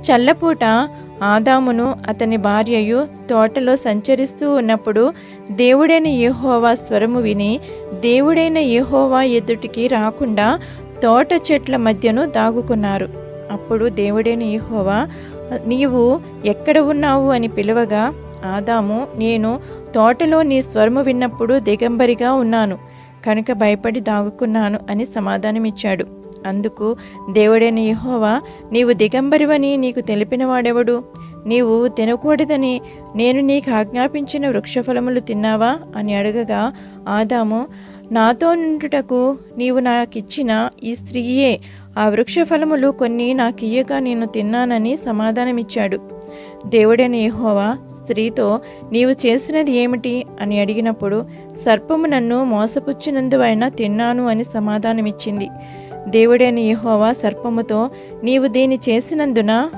చల్లపూట ఆదామును అతని భార్యయు తోటలో సంచరిస్తూ ఉన్నప్పుడు దేవుడైన యెహోవా స్వరము విని దేవుడైన యెహోవా ఎదుటికి రాకుండా తోట చెట్ల మధ్యను దాగుకున్నారు. అప్పుడు దేవుడైన యెహోవా, నీవు ఎక్కడ ఉన్నావు అని పిలవగా, ఆదాము, నేను తోటలో నీ స్వరము విన్నప్పుడు దిగంబరిగా ఉన్నాను కనుక భయపడి దాగుకున్నాను అని సమాధానమిచ్చాడు. అందుకు దేవుడైన యెహోవా, నీవు దిగంబరివని నీకు తెలిపినవాడెవడు? నీవు తినకూడదని నేను నీకు ఆజ్ఞాపించిన వృక్షఫలములు తిన్నావా అని అడగగా, ఆదాము, నాతో నుండుటకు నీవు నాకిచ్చిన ఈ స్త్రీయే ఆ వృక్షఫలములు కొన్ని నాకియ్యగా నేను తిన్నానని సమాధానమిచ్చాడు. దేవుడైన యెహోవా స్త్రీతో, నీవు చేసినది ఏమిటి అని అడిగినప్పుడు, సర్పము నన్ను మోసపుచ్చినందువలన తిన్నాను అని సమాధానమిచ్చింది. దేవుడైన యెహోవా సర్పముతో, నీవు దీని చేసినందున